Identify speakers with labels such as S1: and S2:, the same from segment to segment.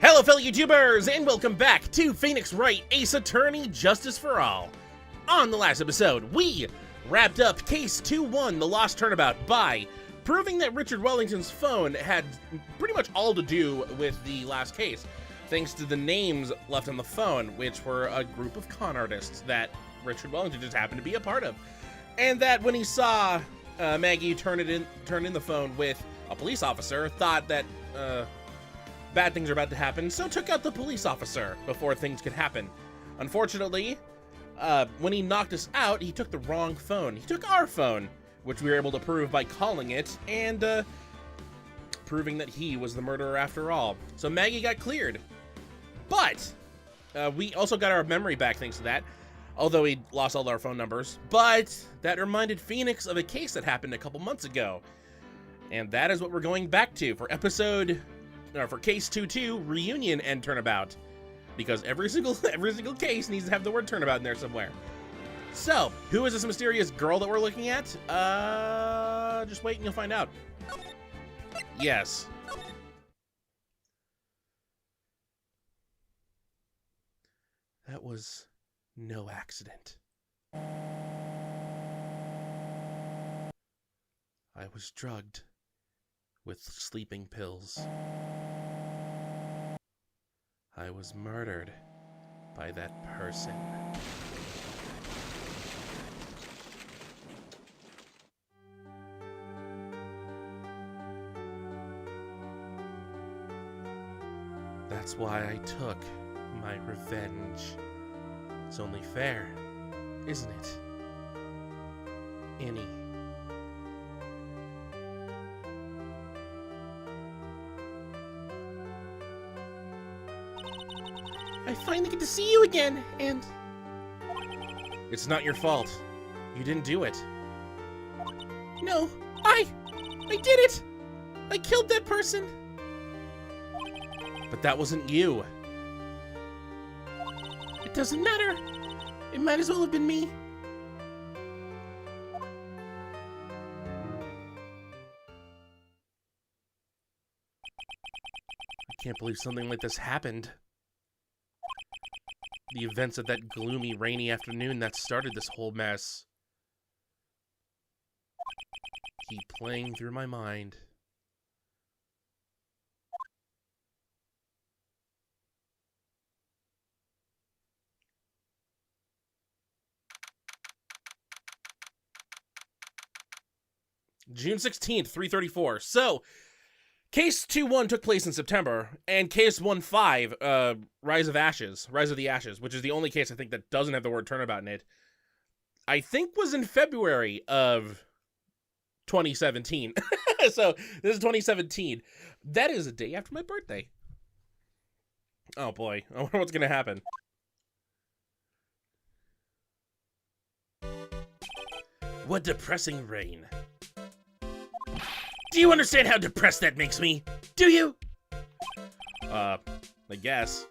S1: Hello fellow YouTubers, and welcome back to Phoenix Wright, Ace Attorney Justice for All. On the last episode, we wrapped up Case 2-1, The Lost Turnabout, by proving that Richard Wellington's phone had pretty much all to do with the last case, thanks to the names left on the phone, which were a group of con artists that Richard Wellington just happened to be a part of. And that when he saw Maggie turn in the phone with a police officer, thought that bad things are about to happen, so took out the police officer before things could happen. Unfortunately, when he knocked us out, he took the wrong phone. He took our phone, which we were able to prove by calling it and proving that he was the murderer after all. So Maggie got cleared. But we also got our memory back thanks to that, although he lost all our phone numbers. But that reminded Phoenix of a case that happened a couple months ago. And that is what we're going back to for for Case 2-2, Reunion and Turnabout. Because every single case needs to have the word turnabout in there somewhere. So, who is this mysterious girl that we're looking at? Just wait and you'll find out. Yes. That was no accident. I was drugged with sleeping pills. I was murdered by that person. That's why I took my revenge. It's only fair, isn't it, Annie? I finally get to see you again, and... It's not your fault. You didn't do it. No, I did it! I killed that person! But that wasn't you. It doesn't matter. It might as well have been me. I can't believe something like this happened. The events of that gloomy, rainy afternoon that started this whole mess keep playing through my mind. June 16th, 3:34. So, Case 2-1 took place in September, and Case 1-5, Rise of the Ashes, which is the only case I think that doesn't have the word turnabout in it, I think was in February of 2017. So, this is 2017. That is a day after my birthday. Oh boy, I wonder what's gonna happen. What depressing rain. Do you understand how depressed that makes me? Do you? I guess.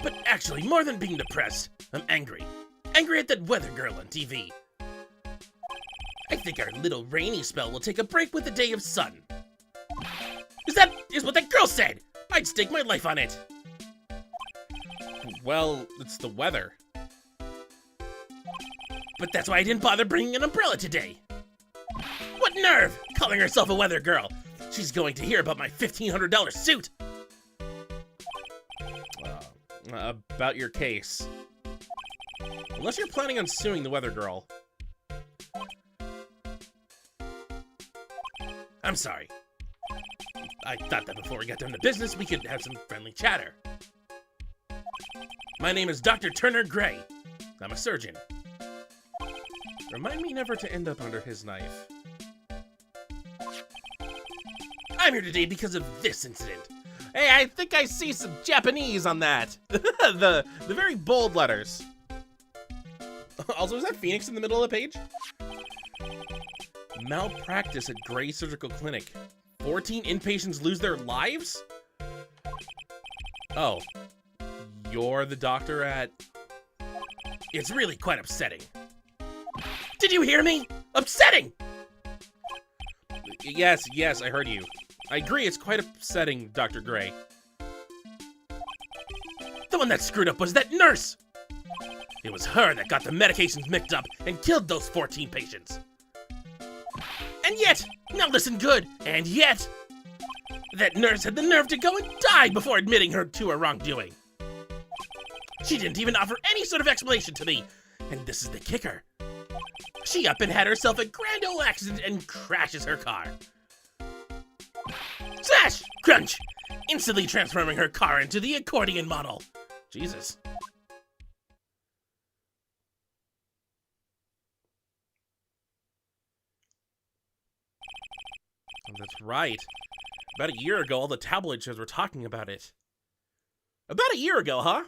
S1: But actually, more than being depressed, I'm angry. Angry at that weather girl on TV. I think our little rainy spell will take a break with a day of sun. Is what that girl said! I'd stake my life on it! Well, it's the weather. But that's why I didn't bother bringing an umbrella today. What nerve! Calling herself a weather girl. She's going to hear about my $1,500 suit. About your case. Unless you're planning on suing the weather girl. I'm sorry. I thought that before we got down to business, we could have some friendly chatter. My name is Dr. Turner Gray. I'm a surgeon. Remind me never to end up under his knife. I'm here today because of this incident. Hey, I think I see some Japanese on that. the very bold letters. Also, is that Phoenix in the middle of the page? Malpractice at Gray Surgical Clinic. 14 inpatients lose their lives? Oh. You're the doctor at... It's really quite upsetting. Did you hear me? Upsetting! Yes, I heard you. I agree, it's quite upsetting, Dr. Gray. The one that screwed up was that nurse! It was her that got the medications mixed up and killed those 14 patients. And yet, now listen good, and yet, that nurse had the nerve to go and die before admitting her to her wrongdoing. She didn't even offer any sort of explanation to me, and this is the kicker. She up and had herself a grand old accident and crashes her car. Slash! Crunch! Instantly transforming her car into the accordion model. Jesus. Oh, that's right. About a year ago, all the tabloid shows were talking about it. About a year ago, huh?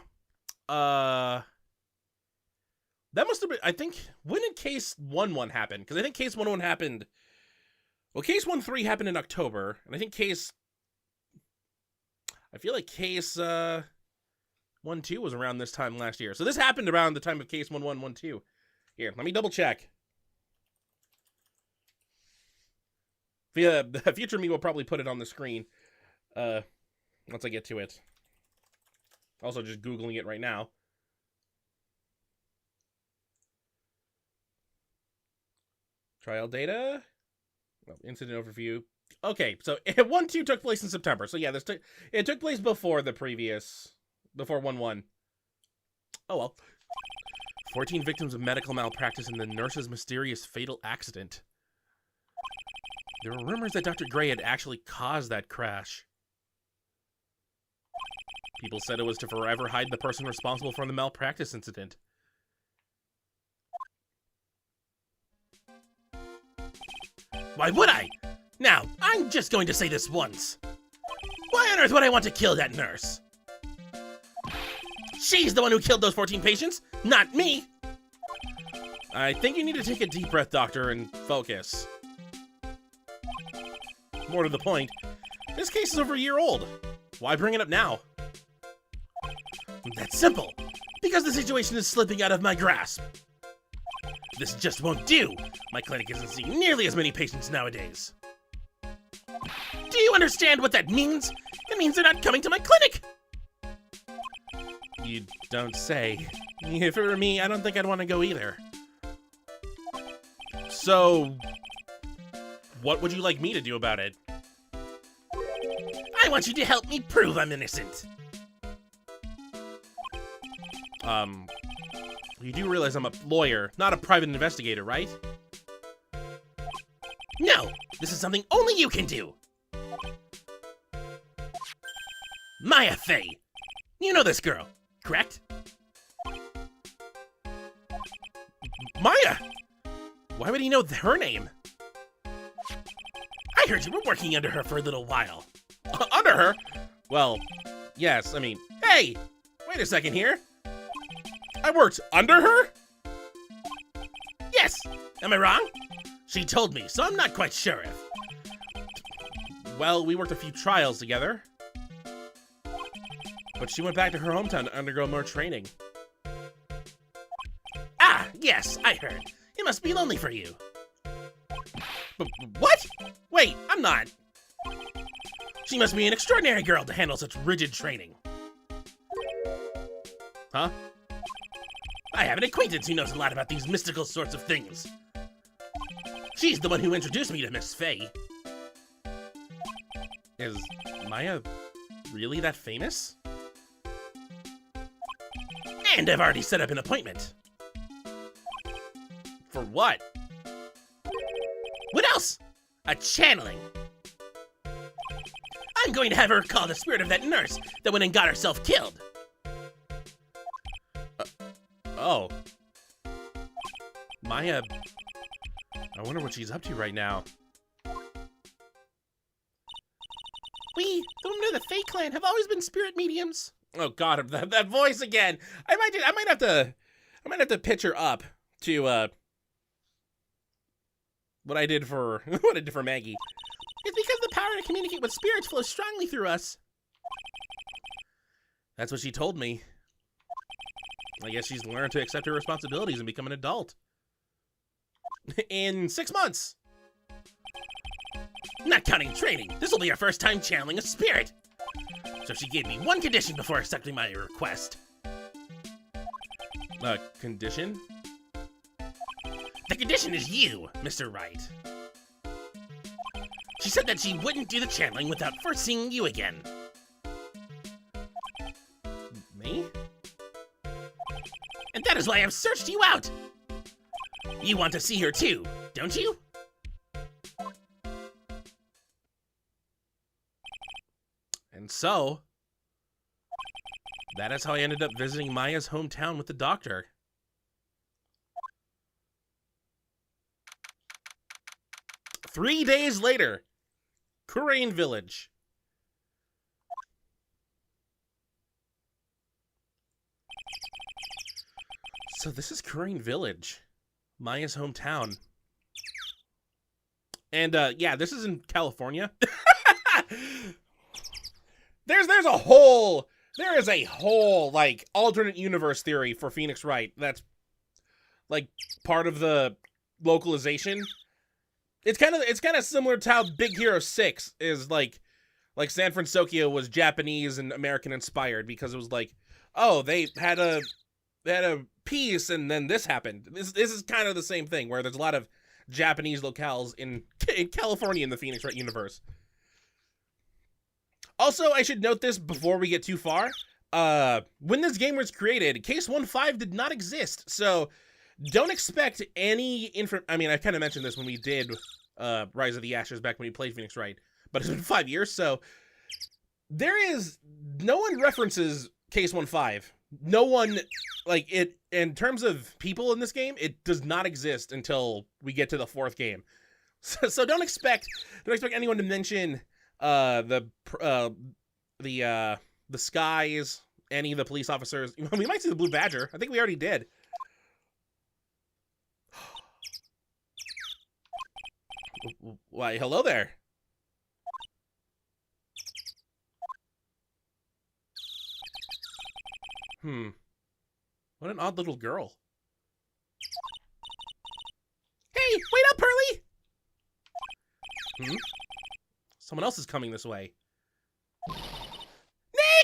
S1: That must have been, I think, when did Case 1-1 happen? Because I think Case 1-1 happened, well, Case 1-3 happened in October, and I think I feel like Case 1-2 was around this time last year. So this happened around the time of Case 1-1, 1-2. Here, let me double check. The future me will probably put it on the screen once I get to it. Also just Googling it right now. Trial data. Well, incident overview. Okay, so 1-2 took place in September. So yeah, it took place before the previous, before 1-1. Oh well. 14 victims of medical malpractice in the nurse's mysterious fatal accident. There were rumors that Dr. Gray had actually caused that crash. People said it was to forever hide the person responsible for the malpractice incident. Why would I? Now, I'm just going to say this once. Why on earth would I want to kill that nurse? She's the one who killed those 14 patients, not me! I think you need to take a deep breath, Doctor, and focus. More to the point, this case is over a year old. Why bring it up now? That's simple. Because the situation is slipping out of my grasp. This just won't do. My clinic isn't seeing nearly as many patients nowadays. Do you understand what that means? It means they're not coming to my clinic! You don't say. If it were me, I don't think I'd want to go either. So, what would you like me to do about it? I want you to help me prove I'm innocent. You do realize I'm a lawyer, not a private investigator, right? No, this is something only you can do. Maya Fey. You know this girl, correct? Maya? Why would he know her name? I heard you were working under her for a little while. Under her? Well, yes, I mean, hey! Wait a second here. I worked under her? Yes! Am I wrong? She told me, so I'm not quite sure if... Well, we worked a few trials together. But she went back to her hometown to undergo more training. Ah, yes, I heard. It must be lonely for you. What? Wait, I'm not. She must be an extraordinary girl to handle such rigid training. Huh? I have an acquaintance who knows a lot about these mystical sorts of things. She's the one who introduced me to Miss Fey. Is Maya really that famous? And I've already set up an appointment. For what? What else? A channeling. I'm going to have her call the spirit of that nurse that went and got herself killed. Oh. Maya... I wonder what she's up to right now. We, the women of the Fae clan, have always been spirit mediums. Oh god, that voice again. I might have to pitch her up to what I did for Maggie. It's because the power to communicate with spirits flows strongly through us. That's what she told me. I guess she's learned to accept her responsibilities and become an adult. In 6 months. Not counting training, this will be our first time channeling a spirit. So she gave me one condition before accepting my request. Condition? The condition is you, Mr. Wright. She said that she wouldn't do the channeling without first seeing you again. Me? And that is why I've searched you out! You want to see her too, don't you? And so, that is how I ended up visiting Maya's hometown with the doctor. Three days later, Kurain Village. So this is Kurain Village, Maya's hometown. And yeah, this is in California. There is a whole like alternate universe theory for Phoenix Wright that's like part of the localization. It's kind of similar to how Big Hero 6 is like San Francisco was Japanese and American inspired, because it was like, oh, they had a peace and then this happened. This is kind of the same thing, where there's a lot of Japanese locales in California in the Phoenix Wright universe. Also, I should note this before we get too far. When this game was created, Case 1.5 did not exist, so don't expect any I mean, I kind of mentioned this when we did Rise of the Ashes back when we played Phoenix Wright, but it's been 5 years, so no one references Case 1.5. No one, like, it, in terms of people in this game, it does not exist until we get to the 4th game. So don't expect anyone to mention the skies, any of the police officers. We might see the Blue Badger. I think we already did. Why, hello there. What an odd little girl. Hey, wait up, Pearly! Someone else is coming this way.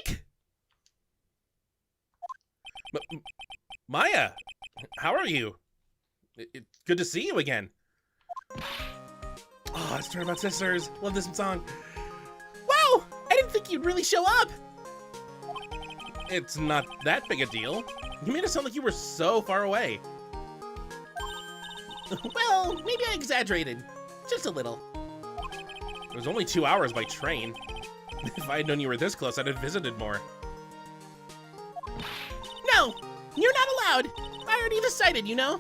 S1: Nick! Maya, how are you? It's good to see you again. Oh, it's Turnabout Sisters. Love this song. Wow, I didn't think you'd really show up. It's not that big a deal. You made it sound like you were so far away. Well, maybe I exaggerated. Just a little. It was only 2 hours by train. If I had known you were this close, I'd have visited more. No, you're not allowed. I already decided, you know.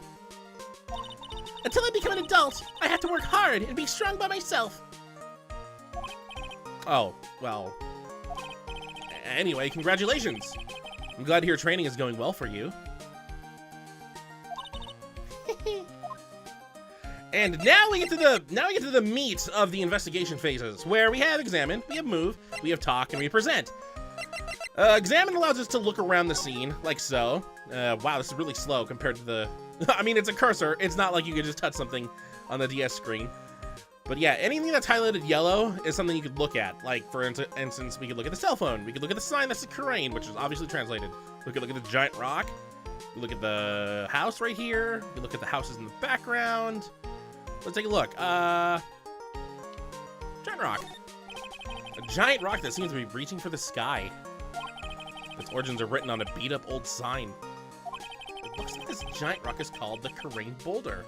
S1: Until I become an adult, I have to work hard and be strong by myself. Oh, well. Anyway, congratulations. I'm glad to hear training is going well for you. And now we get to the meat of the investigation phases, where we have examine, we have move, we have talk, and we present. Examine allows us to look around the scene, like so. Wow, this is really slow compared to the... I mean, it's a cursor. It's not like you could just touch something on the DS screen. But yeah, anything that's highlighted yellow is something you could look at. Like, for instance, we could look at the cell phone. We could look at the sign that's a Kurain, which is obviously translated. We could look at the giant rock. We look at the house right here. We look at the houses in the background. Let's take a look. Giant rock. A giant rock that seems to be reaching for the sky. Its origins are written on a beat-up old sign. It looks like this giant rock is called the Kurain Boulder.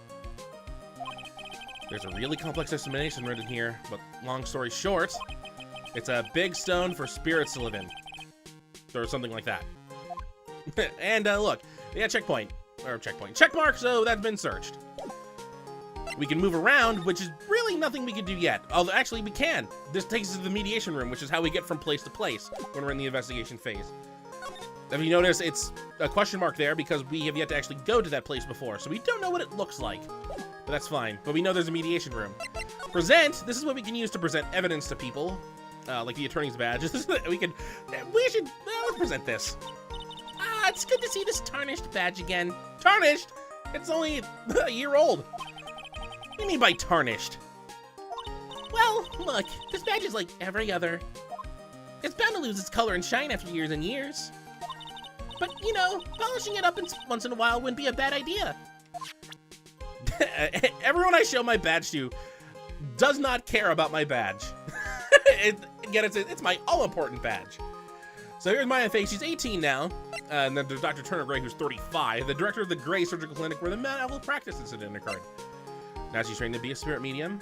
S1: There's a really complex explanation written here, but long story short, it's a big stone for spirits to live in. Or something like that. And look, yeah, checkpoint. Check mark, so that's been searched. We can move around, which is really nothing we can do yet. Although, actually, we can. This takes us to the mediation room, which is how we get from place to place when we're in the investigation phase. If you notice, it's a question mark there because we have yet to actually go to that place before, so we don't know what it looks like. But that's fine. But we know there's a mediation room. Present. This is what we can use to present evidence to people, like the attorney's badge. Let's present this. It's good to see this tarnished badge again. Tarnished? It's only a year old. What do you mean by tarnished? Well, look, this badge is like every other. It's bound to lose its color and shine after years and years. But, you know, polishing it up once in a while wouldn't be a bad idea. Everyone I show my badge to does not care about my badge. Again, it's my all-important badge. So here's Maya Faye. She's 18 now. And then there's Dr. Turner Gray, who's 35, the director of the Gray Surgical Clinic where the medical practice incident occurred. Now she's trained to be a spirit medium.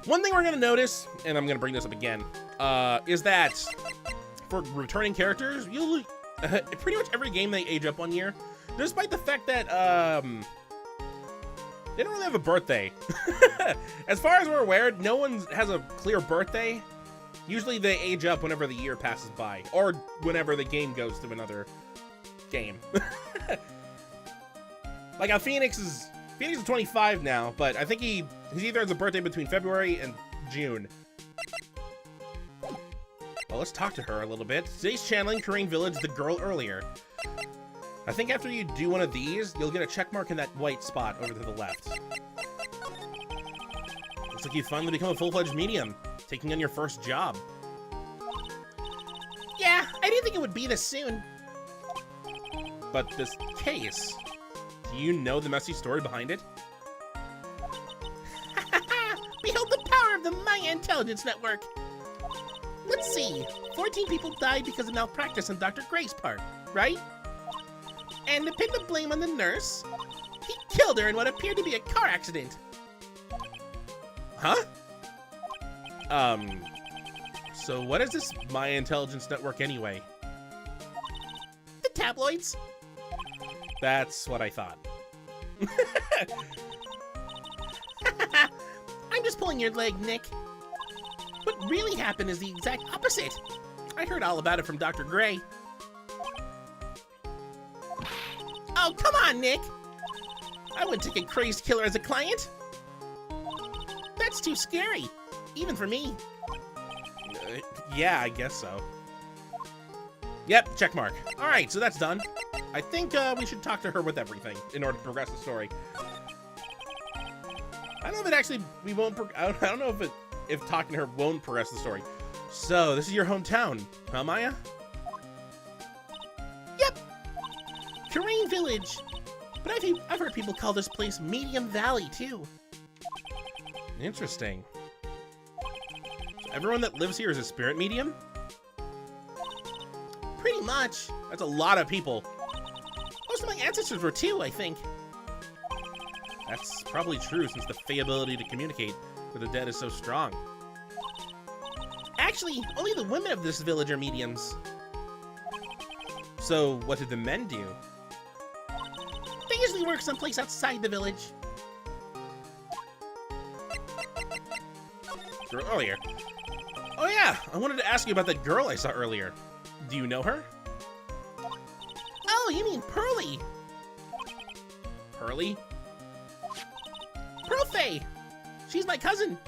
S1: One thing we're going to notice, and I'm going to bring this up again, is that for returning characters, you'll pretty much every game they age up 1 year, despite the fact that they don't really have a birthday. As far as we're aware, no one has a clear birthday. Usually they age up whenever the year passes by, or whenever the game goes to another game. Like how Phoenix is 25 now, but I think he either has a birthday between February and June. Well, let's talk to her a little bit. Today's channeling Korean Village, the girl earlier. I think after you do one of these, you'll get a check mark in that white spot over to the left. Looks like you've finally become a full-fledged medium, taking on your first job. Yeah, I didn't think it would be this soon. But this case, do you know the messy story behind it? Behold the power of the Maya Intelligence Network. Let's see, 14 people died because of malpractice on Dr. Gray's part, right? And to pin the blame on the nurse, he killed her in what appeared to be a car accident. Huh? So what is this Maya Intelligence Network anyway? The tabloids. That's what I thought. I'm just pulling your leg, Nick. What really happened is the exact opposite. I heard all about it from Dr. Gray. Oh, come on, Nick. I wouldn't take a crazed killer as a client. That's too scary, even for me. Yeah, I guess so. Yep, check mark. All right, so that's done. I think we should talk to her with everything in order to progress the story. I don't know if it actually, I don't know if talking to her won't progress the story. So, this is your hometown, huh, Maya? Yep. Korean Village. But I've heard people call this place Medium Valley, too. Interesting. So everyone that lives here is a spirit medium? Pretty much. That's a lot of people. Most of my ancestors were too, I think. That's probably true since the Fae ability to communicate with the dead is so strong. Actually, only the women of this village are mediums. So, what did the men do? They usually work someplace outside the village. Earlier. Oh yeah, I wanted to ask you about that girl I saw earlier. Do you know her? Oh, you mean Pearly. Pearly? Pearl Faye! She's my cousin.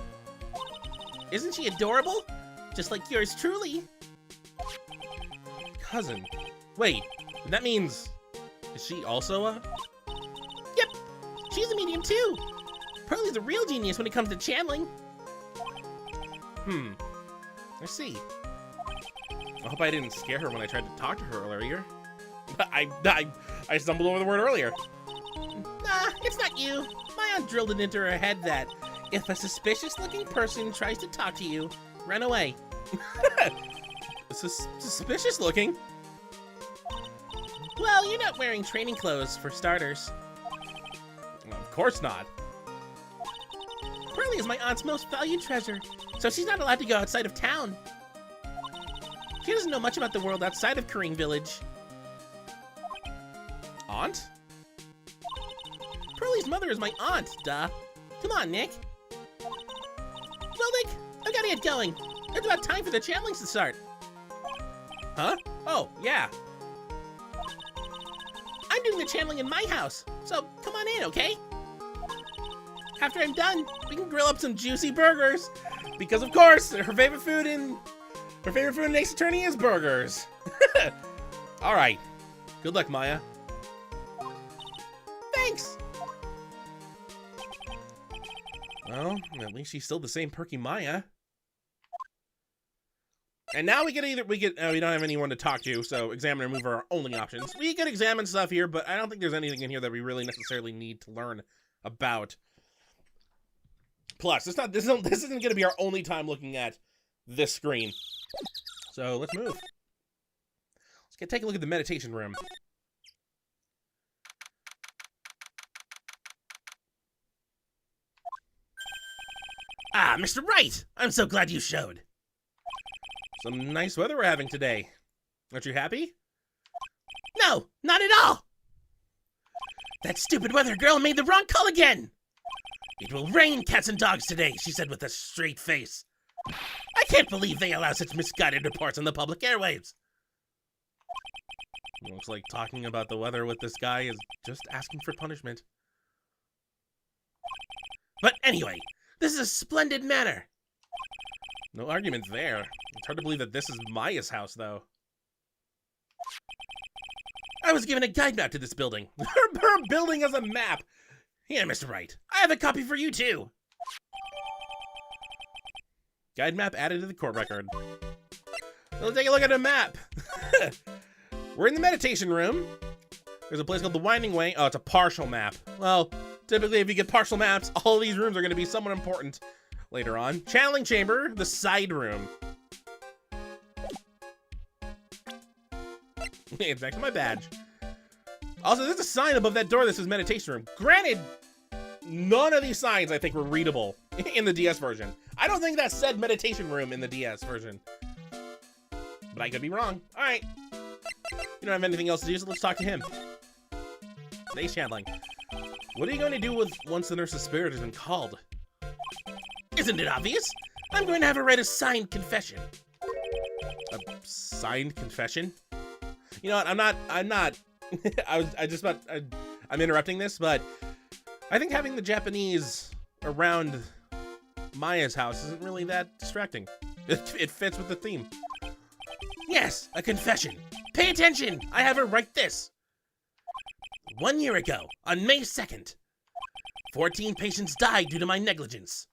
S1: Isn't she adorable? Just like yours truly. Cousin? Wait, that means... Is she also a... Yep, she's a medium too. Pearly's a real genius when it comes to channeling. I see. I hope I didn't scare her when I tried to talk to her earlier. I stumbled over the word earlier. Nah, it's not you. My aunt drilled it into her head that if a suspicious-looking person tries to talk to you, run away. Suspicious-looking? Well, you're not wearing training clothes, for starters. Of course not. Pearly is my aunt's most valued treasure, so she's not allowed to go outside of town. She doesn't know much about the world outside of Korean Village. Aunt? Pearly's mother is my aunt, duh. Come on, Nick. Well, Nick, I've got to get going. It's about time for the channelings to start. Huh? Oh, yeah. I'm doing the channeling in my house, so come on in, okay? After I'm done, we can grill up some juicy burgers. Because of course, her favorite food in Ace Attorney is burgers. All right. Good luck, Maya. Thanks. Well, at least she's still the same perky Maya. And now we don't have anyone to talk to, so examine and move are our only options. We can examine stuff here, but I don't think there's anything in here that we really necessarily need to learn about. Plus, this isn't going to be our only time looking at this screen. So let's move. Let's take a look at the meditation room. Ah, Mr. Wright! I'm so glad you showed. Some nice weather we're having today. Aren't you happy? No, not at all! That stupid weather girl made the wrong call again! It will rain cats and dogs today, she said with a straight face. I can't believe they allow such misguided reports on the public airwaves. Looks like talking about the weather with this guy is just asking for punishment. But anyway, this is a splendid manor. No arguments there. It's hard to believe that this is Maya's house, though. I was given a guide map to this building. Her building has a map. Here, Mr. Wright. I have a copy for you, too. Guide map added to the court record. Let's take a look at a map. We're in the meditation room. There's a place called the Winding Way. Oh, it's a partial map. Well, typically if you get partial maps, all of these rooms are going to be somewhat important later on. Channeling chamber, the side room. It's back to my badge. Also, there's a sign above that door that says meditation room. Granted, none of these signs, I think, were readable in the DS version. I don't think that said meditation room in the DS version. But I could be wrong. All right. You don't have anything else to do, so let's talk to him. Today's channeling. What are you going to do once the nurse's spirit has been called? Isn't it obvious? I'm going to have her write a signed confession. A signed confession? You know what? I'm not. I'm interrupting this, but I think having the Japanese around Maya's house isn't really that distracting. It fits with the theme. Yes, a confession. Pay attention. I have her write this. 1 year ago, on May 2nd, 14 patients died due to my negligence.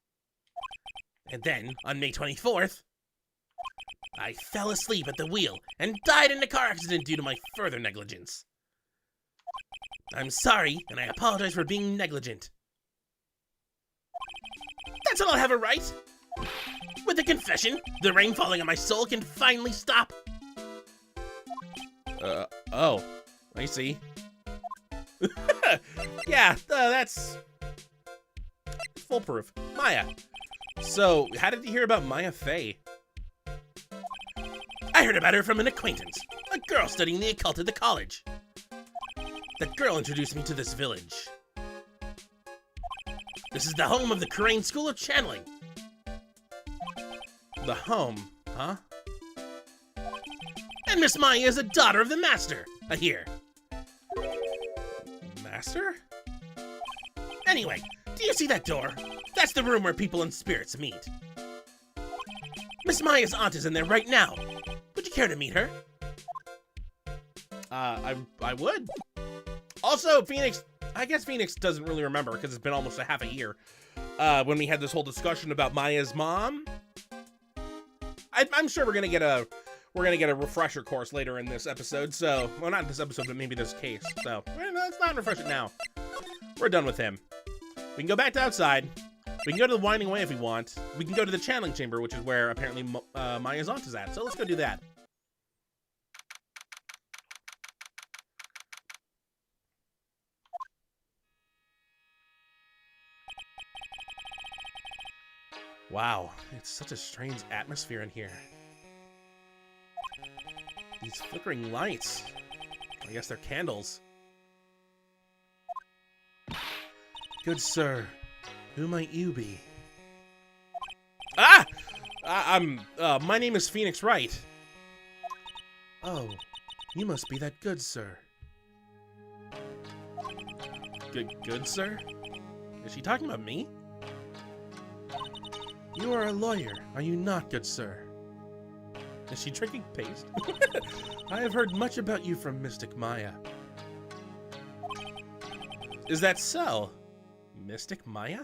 S1: And then, on May 24th, I fell asleep at the wheel and died in a car accident due to my further negligence. I'm sorry, and I apologize for being negligent. That's all I'll have her write. With the confession, the rain falling on my soul can finally stop. Oh, I see. Yeah, that's foolproof. Maya. So, how did you hear about Maya Fey? I heard about her from an acquaintance, a girl studying the occult at the college. That girl introduced me to this village. This is the home of the Crane School of Channeling. The home, huh? And Miss Maya is a daughter of the Master, I hear. Master? Anyway, do you see that door? That's the room where people and spirits meet. Miss Maya's aunt is in there right now. Would you care to meet her? I would. Also, Phoenix, I guess Phoenix doesn't really remember because it's been almost a half a year when we had this whole discussion about Maya's mom. I'm sure we're gonna get a refresher course later in this episode. So, well, not in this episode, but maybe this case. So, let's not refresh it now. We're done with him. We can go back to outside. We can go to the Winding Way if we want. We can go to the channeling chamber, which is where apparently Maya's aunt is at. So let's go do that. Wow, it's such a strange atmosphere in here. These flickering lights. I guess they're candles. Good sir, who might you be? Ah! My name is Phoenix Wright. Oh, you must be that good sir. Good sir? Is she talking about me? You are a lawyer, are you not, good sir? Is she drinking paste? I have heard much about you from Mystic Maya. Is that so? Mystic Maya?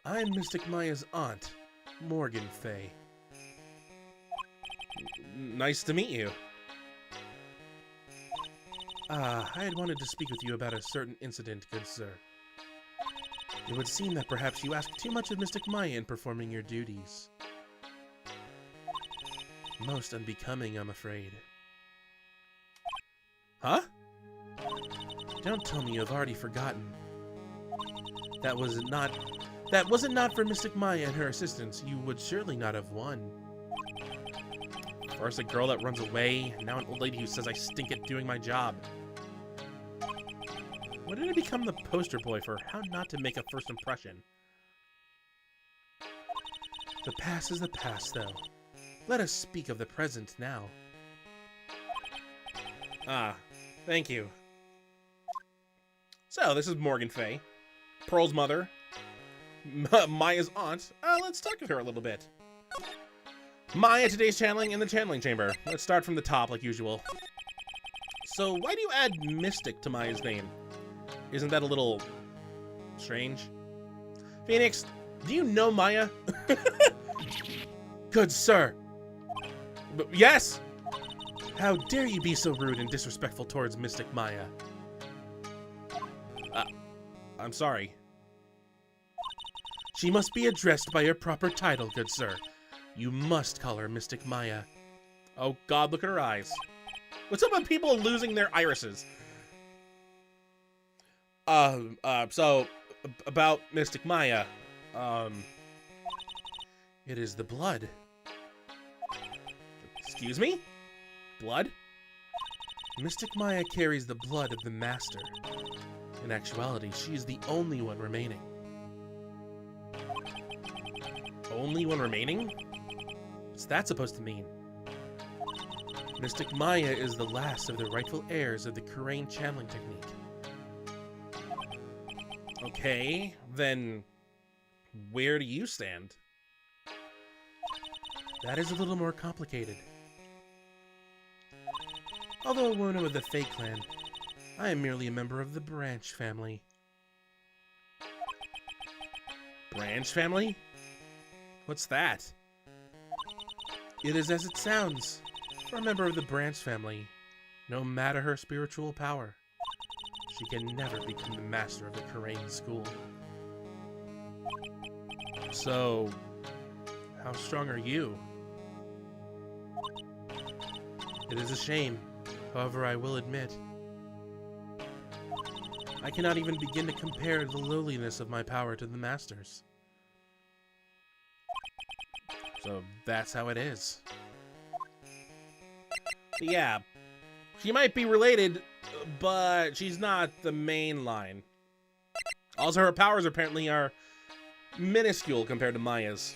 S1: I'm Mystic Maya's aunt, Morgan Fay. nice to meet you. I had wanted to speak with you about a certain incident, good sir. It would seem that perhaps you asked too much of Mystic Maya in performing your duties. Most unbecoming, I'm afraid. Huh? Don't tell me you've already forgotten. That wasn't not for Mystic Maya and her assistants, you would surely not have won. First a girl that runs away, now an old lady who says I stink at doing my job. When did I become the poster boy for how not to make a first impression? The past is the past, though. Let us speak of the present now. Ah, thank you. So, this is Morgan Fay, Pearl's mother, Maya's aunt. Let's talk with her a little bit. Maya, today's channeling in the channeling chamber. Let's start from the top, like usual. So, why do you add Mystic to Maya's name? Isn't that a little strange? Phoenix, do you know Maya? Good sir. Yes! How dare you be so rude and disrespectful towards Mystic Maya? I'm sorry. She must be addressed by her proper title, good sir. You must call her Mystic Maya. Oh god, look at her eyes. What's up with people losing their irises? So, about Mystic Maya, it is the blood. Excuse me? Blood? Mystic Maya carries the blood of the Master. In actuality, she is the only one remaining. Only one remaining? What's that supposed to mean? Mystic Maya is the last of the rightful heirs of the Kurain channeling technique. Okay, then where do you stand? That is a little more complicated. Although a woman of the Fey clan, I am merely a member of the Branch family. Branch family? What's that? It is as it sounds. For a member of the Branch family, no matter her spiritual power, she can never become the master of the Kurain school. So, how strong are you? It is a shame, however I will admit. I cannot even begin to compare the lowliness of my power to the Master's. So that's how it is. Yeah, she might be related, but she's not the main line. Also, her powers apparently are minuscule compared to Maya's.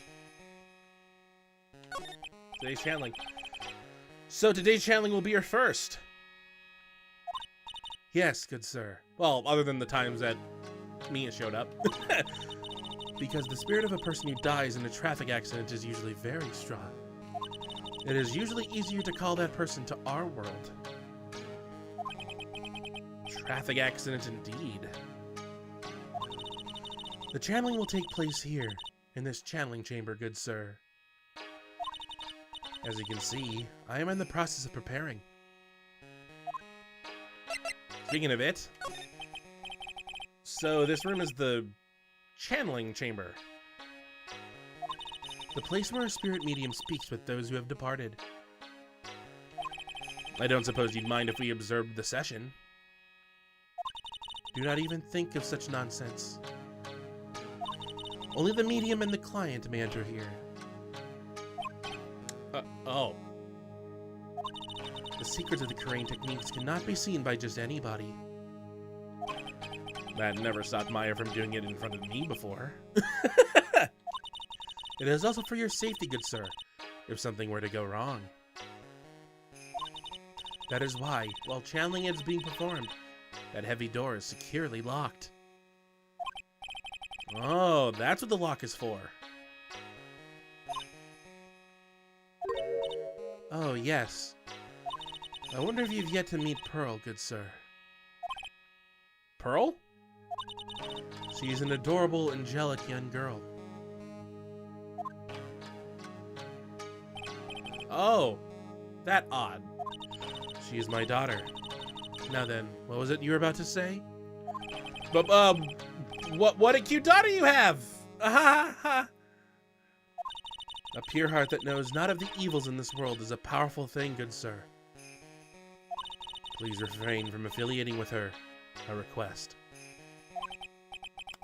S1: Today's channeling. So today's channeling will be your first. Yes, good sir. Well, other than the times that Mia showed up. Because the spirit of a person who dies in a traffic accident is usually very strong. It is usually easier to call that person to our world. Traffic accident indeed. The channeling will take place here, in this channeling chamber, good sir. As you can see, I am in the process of preparing. Speaking of it, so this room is the channeling chamber. The place where a spirit medium speaks with those who have departed. I don't suppose you'd mind if we observed the session. Do not even think of such nonsense. Only the medium and the client may enter here. Oh. The secrets of the Kurain techniques cannot be seen by just anybody. That never stopped Maya from doing it in front of me before. It is also for your safety, good sir, if something were to go wrong. That is why, while channeling is being performed, that heavy door is securely locked. Oh, that's what the lock is for. Oh, yes. I wonder if you've yet to meet Pearl, good sir. Pearl? She is an adorable, angelic young girl. Oh. that odd. She is my daughter. Now then, what was it you were about to say? But, what a cute daughter you have! A pure heart that knows not of the evils in this world is a powerful thing, good sir. Please refrain from affiliating with her. A request.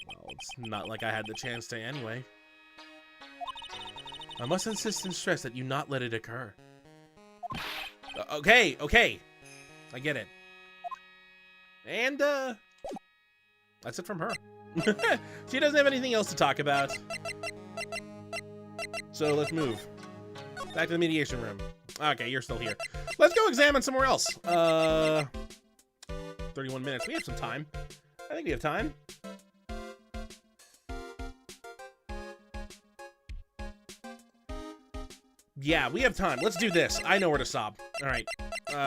S1: Well, it's not like I had the chance to anyway. I must insist and stress that you not let it occur. Okay. I get it. And, that's it from her. She doesn't have anything else to talk about. So let's move. Back to the mediation room. Okay, you're still here. Let's go examine somewhere else. 31 minutes. We have some time. I think we have time. Yeah, we have time. Let's do this. I know where to stop. All right.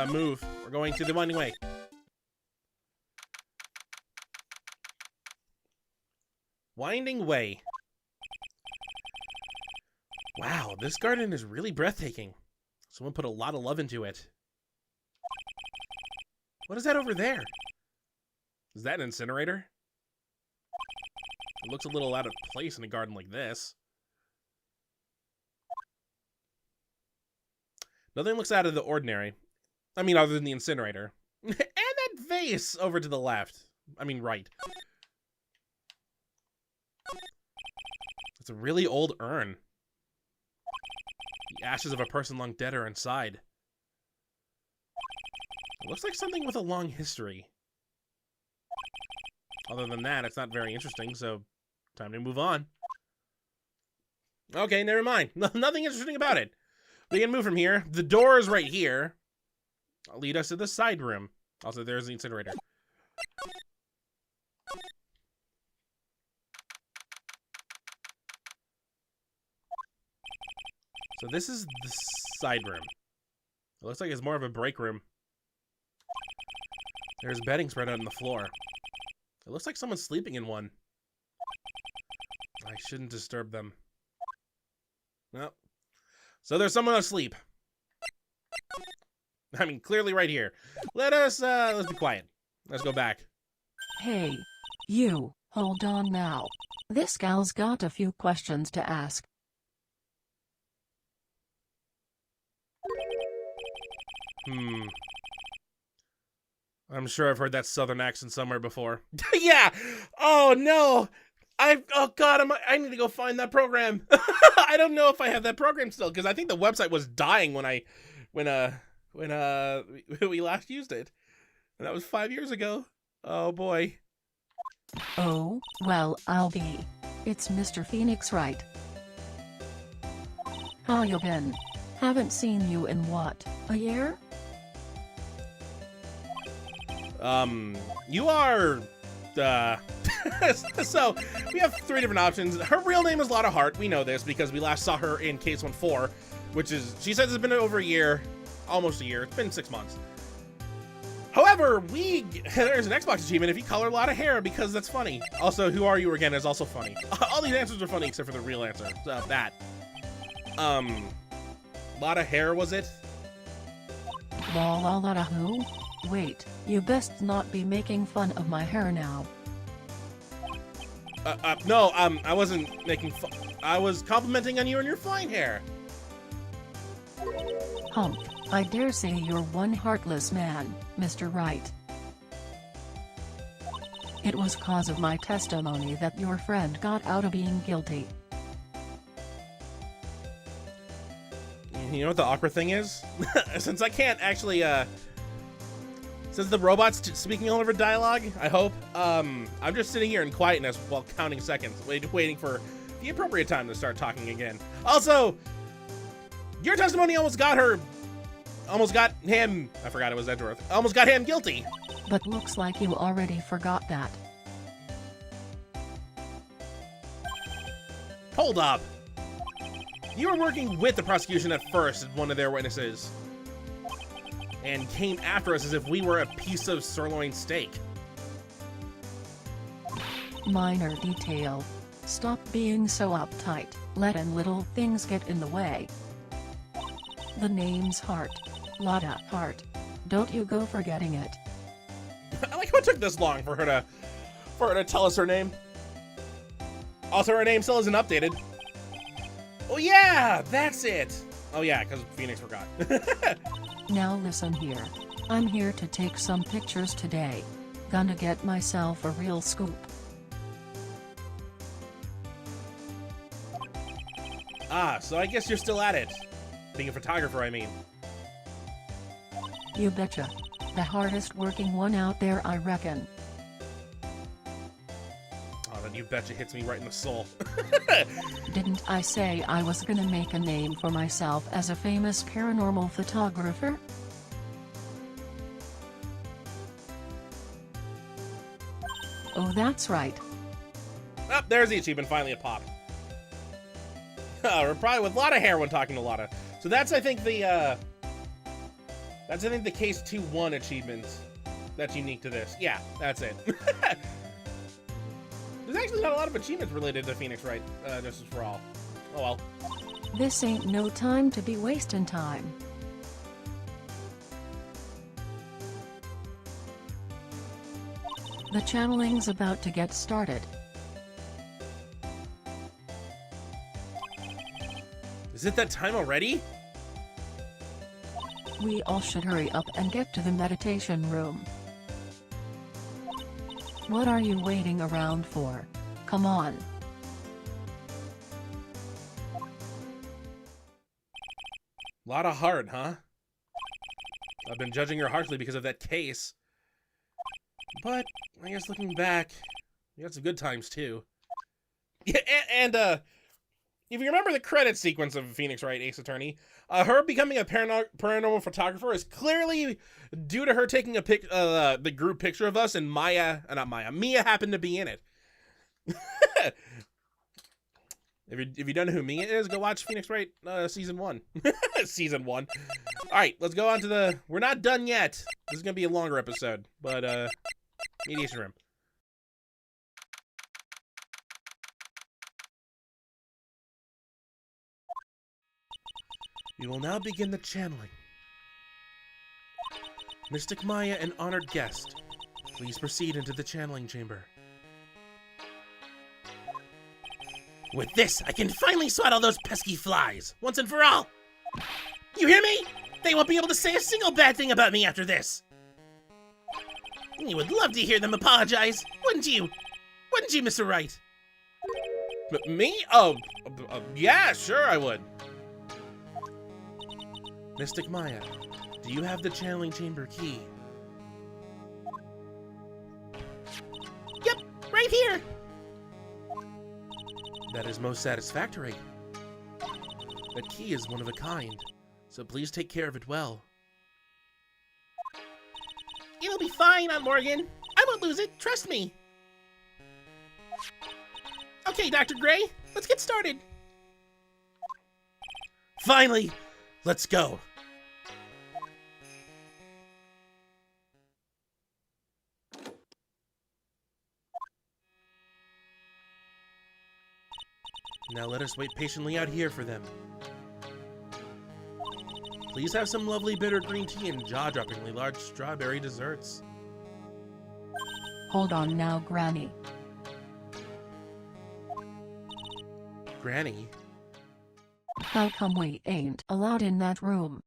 S1: Move. We're going to the winding way. Winding way. Wow, this garden is really breathtaking. Someone put a lot of love into it. What is that over there? Is that an incinerator? It looks a little out of place in a garden like this. Nothing looks out of the ordinary. I mean, other than the incinerator. And that vase over to the left. I mean, right. It's a really old urn. The ashes of a person long dead are inside. It looks like something with a long history. Other than that, it's not very interesting, so time to move on. Okay, never mind. Nothing interesting about it. We can move from here. The door is right here. I'll lead us to the side room. Also, there's the incinerator. So this is the side room. It looks like it's more of a break room. There's bedding spread out on the floor. It looks like someone's sleeping in one. I shouldn't disturb them. No. So there's someone asleep. I mean, clearly right here. Let's be quiet. Let's go back.
S2: Hey, you, hold on now. This gal's got a few questions to ask.
S1: I'm sure I've heard that southern accent somewhere before. Yeah! Oh, no! Oh, God, I need to go find that program. I don't know if I have that program still, because I think the website was dying when we last used it. And that was 5 years ago. Oh, boy.
S2: Oh, well, I'll be. It's Mr. Phoenix Wright. How you been? Haven't seen you in what, a year?
S1: You are, so, we have 3 different options. Her real name is Lotta Hart. We know this because we last saw her in Case 1-4, which is, she says it's been over a year, almost a year. It's been 6 months. However, there's an Xbox achievement if you color Lotta hair because that's funny. Also, who are you again is also funny. All these answers are funny except for the real answer. So, that. Lotta hair, was it?
S2: Lotta who? Wait, you best not be making fun of my hair now.
S1: No, I wasn't making fun. I was complimenting on you and your fine hair.
S2: Hump, I dare say you're one heartless man, Mr. Wright. It was cause of my testimony that your friend got out of being guilty.
S1: You know what the awkward thing is? Since I can't actually, since the robot's speaking all over dialogue, I hope, I'm just sitting here in quietness while counting seconds, waiting for the appropriate time to start talking again. Also, your testimony almost got him, I forgot it was Edgeworth, almost got him guilty.
S2: But looks like you already forgot that.
S1: Hold up. You were working with the prosecution at first as one of their witnesses, and came after us as if we were a piece of sirloin steak.
S2: Minor detail. Stop being so uptight, letting little things get in the way. The name's Hart. Lotta heart. Don't you go forgetting it.
S1: I like how it took this long for her to tell us her name. Also, her name still isn't updated. Oh yeah, that's it. Oh yeah, because Phoenix forgot.
S2: Now listen here. I'm here to take some pictures today. Gonna get myself a real scoop.
S1: Ah, so I guess you're still at it. Being a photographer, I mean.
S2: You betcha. The hardest working one out there, I reckon.
S1: Oh, that you betcha hits me right in the soul.
S2: Didn't I say I was gonna make a name for myself as a famous paranormal photographer? Oh, that's right.
S1: Oh, there's the achievement. Finally, it popped. We're probably with Lotta hair when talking to Lotta. So that's, I think, the Case 2-1 achievement that's unique to this. Yeah, that's it. There's actually not a lot of achievements related to Phoenix Wright, Justice for All. Oh well.
S2: This ain't no time to be wasting time. The channeling's about to get started.
S1: Is it that time already?
S2: We all should hurry up and get to the meditation room. What are you waiting around for? Come on.
S1: Lot of heart, huh? I've been judging her harshly because of that case. But, I guess looking back, we had some good times too. Yeah, and if you remember the credit sequence of Phoenix Wright, Ace Attorney, her becoming a paranormal photographer is clearly due to her taking a the group picture of us, and Mia happened to be in it. If you don't know who Mia is, go watch Phoenix Wright season 1. Season 1. All right, let's go on to the. We're not done yet. This is gonna be a longer episode, but mediation room. We will now begin the channeling. Mystic Maya and honored guest, please proceed into the channeling chamber. With this, I can finally swat all those pesky flies, once and for all! You hear me? They won't be able to say a single bad thing about me after this! You would love to hear them apologize, wouldn't you? Wouldn't you, Mr. Wright? Me? Oh, yeah, sure I would. Mystic Maya, do you have the channeling chamber key? Yep, right here! That is most satisfactory. That key is one of a kind, so please take care of it well. It'll be fine, Aunt Morgan. I won't lose it, trust me. Okay, Dr. Gray, let's get started. Finally, let's go. Now let us wait patiently out here for them. Please have some lovely bitter green tea and jaw-droppingly large strawberry desserts.
S2: Hold on now, Granny.
S1: Granny?
S2: How come we ain't allowed in that room?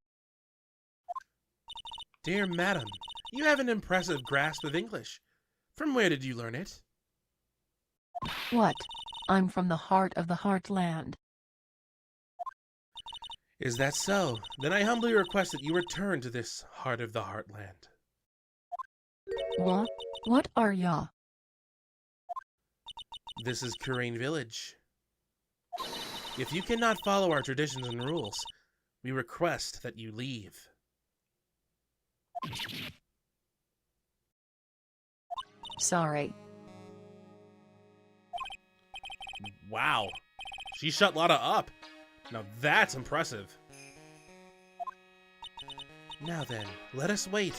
S1: Dear madam, you have an impressive grasp of English. From where did you learn it?
S2: What? I'm from the heart of the Heartland.
S1: Is that so? Then I humbly request that you return to this heart of the Heartland.
S2: What? What are ya?
S1: This is Kurain Village. If you cannot follow our traditions and rules, we request that you leave.
S2: Sorry.
S1: Wow. She shut Lotta up. Now that's impressive. Now then, let us wait.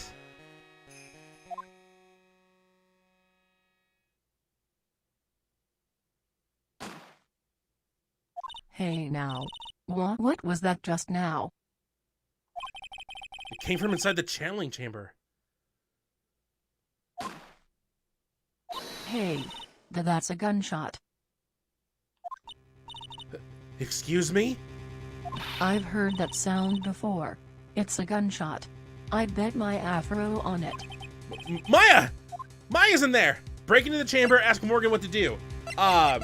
S2: Hey now. What was that just now?
S1: It came from inside the channeling chamber.
S2: Hey, that's a gunshot.
S1: Excuse me?
S2: I've heard that sound before. It's a gunshot. I bet my afro on it.
S1: Maya! Maya's in there! Break into the chamber, ask Morgan what to do. Yeah,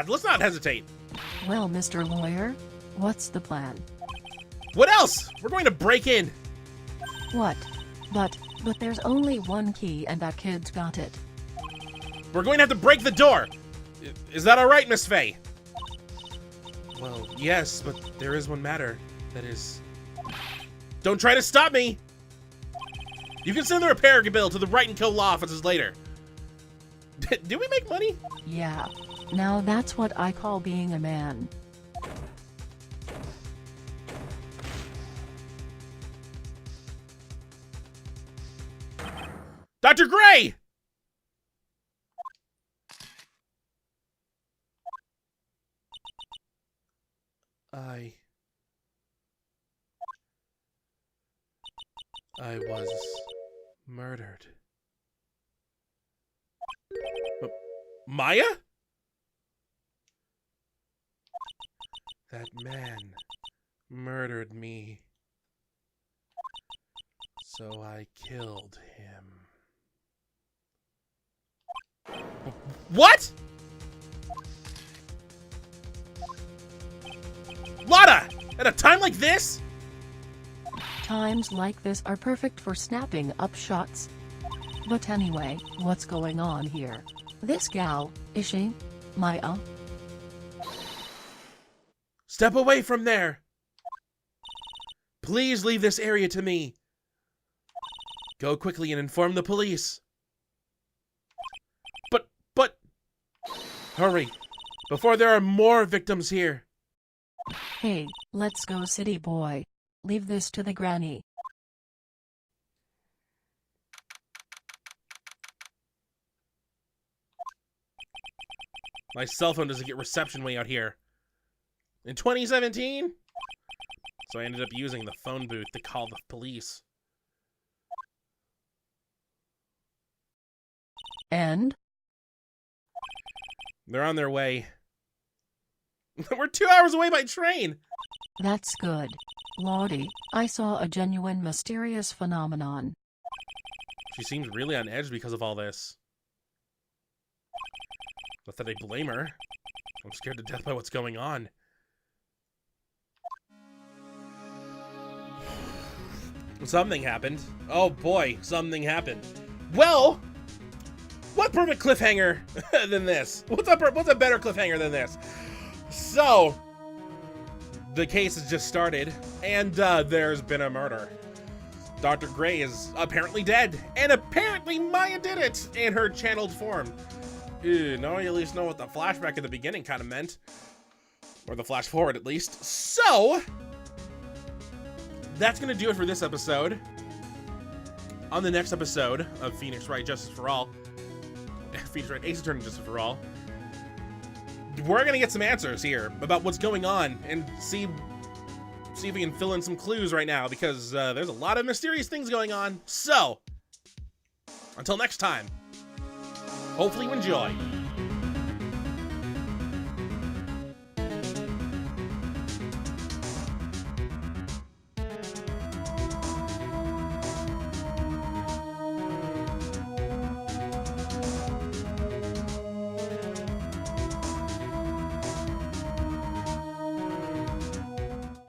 S1: let's not hesitate.
S2: Well, Mr. Lawyer, what's the plan?
S1: What else? We're going to break in.
S2: What? But there's only one key and that kid's got it.
S1: We're going to have to break the door. Is that all right, Miss Faye? Well, yes, but there is one matter. That is... Don't try to stop me! You can send the repair bill to the Wright and Co law offices later. Did we make money?
S2: Yeah. Now that's what I call being a man.
S1: Dr. Gray! I was murdered. Maya? That man murdered me. So I killed him. What? Lotta! At a time like this?
S2: Times like this are perfect for snapping up shots. But anyway, what's going on here? This gal, is she Maya?
S1: Step away from there. Please leave this area to me. Go quickly and inform the police. But... Hurry, before there are more victims here.
S2: Hey, let's go, city boy. Leave this to the granny.
S1: My cell phone doesn't get reception way out here. In 2017? So I ended up using the phone booth to call the police.
S2: And?
S1: They're on their way. We're 2 hours away by train!
S2: That's good. Lordy, I saw a genuine mysterious phenomenon.
S1: She seems really on edge because of all this. Not that I blame her. I'm scared to death by what's going on. Something happened. Oh boy, something happened. Well, what perfect cliffhanger than this? What's a better cliffhanger than this? So, the case has just started, and there's been a murder. Dr. Gray is apparently dead, and apparently Maya did it in her channeled form. Now you at least know what the flashback at the beginning kind of meant. Or the flash forward, at least. So, that's going to do it for this episode. On the next episode of Phoenix Wright Justice for All, Phoenix Wright Ace Attorney Justice for All, we're going to get some answers here about what's going on and see if we can fill in some clues right now, because there's a lot of mysterious things going on. So, until next time, hopefully you enjoy.